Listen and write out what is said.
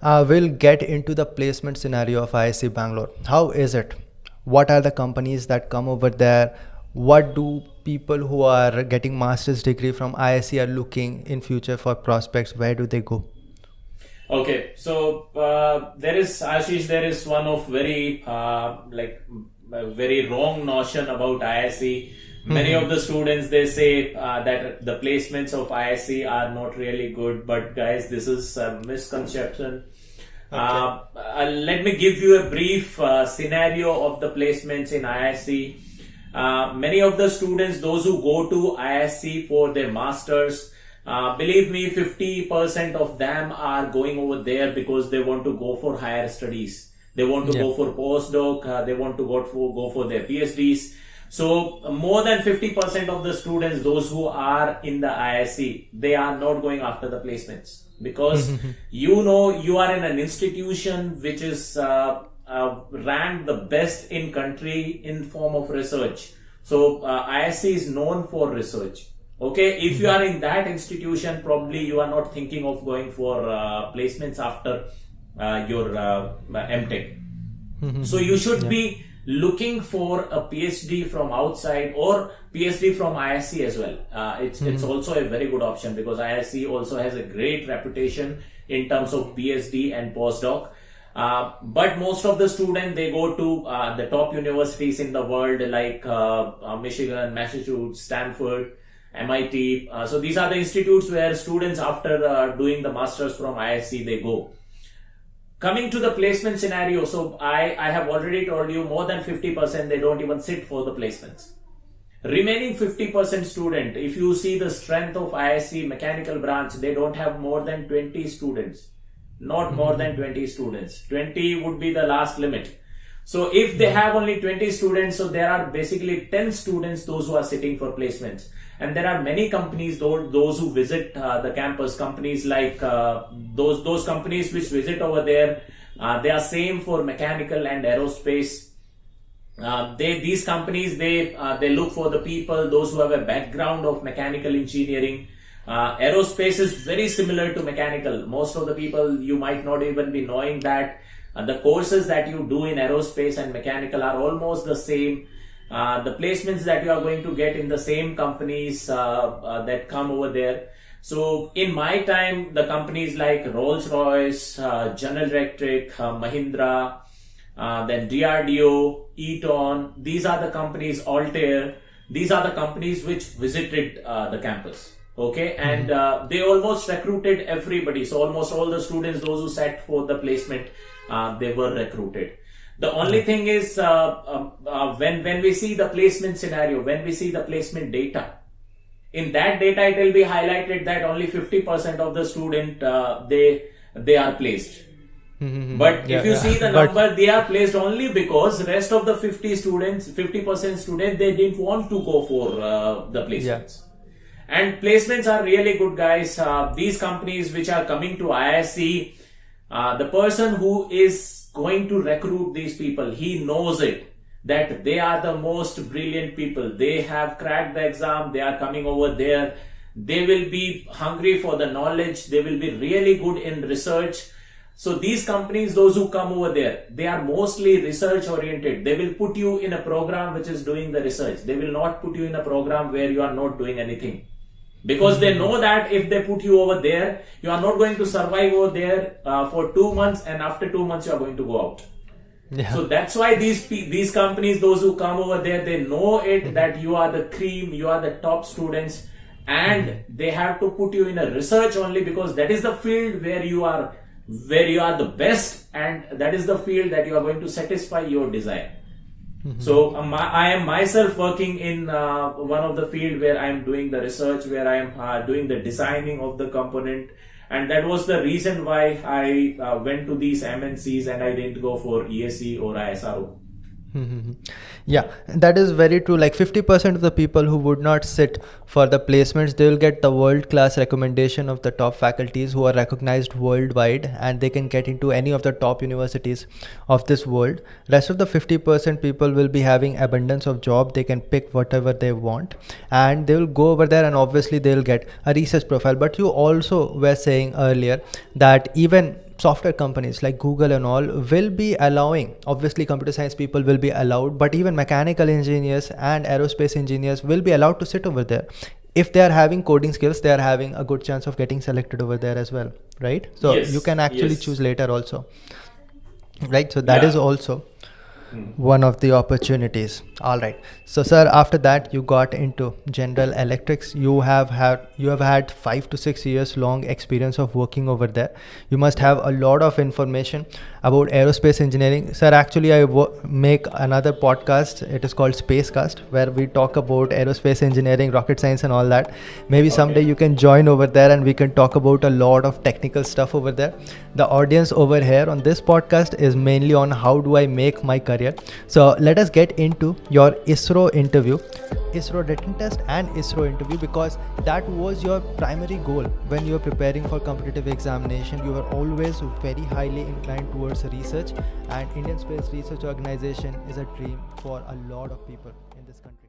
we'll get into the placement scenario of IISc Bangalore. How is it? What are the companies that come over there? What do people who are getting master's degree from IISc are looking in future for prospects? Where do they go? Okay, so there is Ashish. There is one of very very wrong notion about IISc. Many of the students, they say that the placements of IISc are not really good, but guys, this is a misconception. Let me give you a brief scenario of the placements in IISc. Many of the students, those who go to IISc for their masters, believe me, 50% of them are going over there because they want to go for higher studies. They want to go for postdoc. They want to go for their PhDs. So more than 50% of the students, those who are in the IISc, they are not going after the placements because you are in an institution which is ranked the best in country in form of research. So IISc is known for research. Okay, if you are in that institution, probably you are not thinking of going for placements after your MTech. So you should be looking for a PhD from outside or PhD from IISc as well. It's also a very good option because IISc also has a great reputation in terms of PhD and postdoc. But most of the students, they go to the top universities in the world like Michigan, Massachusetts, Stanford, MIT. So these are the institutes where students, after doing the masters from IISc, they go. Coming to the placement scenario, so I have already told you more than 50% they don't even sit for the placements. Remaining 50% student, if you see the strength of IISc mechanical branch, they don't have more than 20 students. Not more than 20 students. 20 would be the last limit. So if they have only 20 students, so there are basically 10 students, those who are sitting for placements. And there are many companies, those who visit the campus, companies like those companies which visit over there, they are same for mechanical and aerospace. These companies, they look for the people, those who have a background of mechanical engineering. Aerospace is very similar to mechanical. Most of the people, you might not even be knowing that the courses that you do in aerospace and mechanical are almost the same. The placements that you are going to get in the same companies that come over there. So in my time, the companies like Rolls-Royce, General Electric, Mahindra, then DRDO, Eaton, these are the companies, Altair, these are the companies which visited the campus. Okay, and they almost recruited everybody. So almost all the students, those who sat for the placement, they were recruited. The only thing is, when we see the placement scenario, when we see the placement data, in that data it will be highlighted that only 50% of the student they are placed. But if you see the number, they are placed only because rest of the 50% students, they didn't want to go for the placements. And placements are really good, guys. These companies which are coming to IISc, the person who is going to recruit these people, he knows it, that they are the most brilliant people. They have cracked the exam. They are coming over there. They will be hungry for the knowledge. They will be really good in research. So these companies, those who come over there, they are mostly research oriented. They will put you in a program which is doing the research. They will not put you in a program where you are not doing anything. Because they know that if they put you over there, you are not going to survive over there for 2 months, and after 2 months you are going to go out. So that's why these companies, those who come over there, they know it that you are the cream, you are the top students, and they have to put you in a research only because that is the field where you are the best, and that is the field that you are going to satisfy your desire. So I am myself working in one of the field where I am doing the research, where I am doing the designing of the component, and that was the reason why I went to these MNCs and I didn't go for ESE or ISRO. Yeah, that is very true. Like 50% of the people who would not sit for the placements, they will get the world-class recommendation of the top faculties who are recognized worldwide, and they can get into any of the top universities of this world. Rest of the 50% people will be having abundance of job. They can pick whatever they want, and they will go over there, and obviously they will get a research profile. But you also were saying earlier that even software companies like Google and all will be allowing, obviously computer science people will be allowed, but even mechanical engineers and aerospace engineers will be allowed to sit over there. If they are having coding skills, they are having a good chance of getting selected over there as well, right? So Yes, you can actually yes. choose later also, right? So that Yeah. is also one of the opportunities. All right. So sir, after that you got into General Electrics. You have had 5 to 6 years long experience of working over there. You must have a lot of information about aerospace engineering. Sir, actually I make another podcast. It is called Spacecast, where we talk about aerospace engineering, rocket science and all that. Maybe someday you can join over there and we can talk about a lot of technical stuff over there. The audience over here on this podcast is mainly on how do I make my career. So let us get into your ISRO interview, ISRO written test and ISRO interview, because that was your primary goal when you were preparing for competitive examination. You were always very highly inclined towards research, and Indian Space Research Organization is a dream for a lot of people in this country.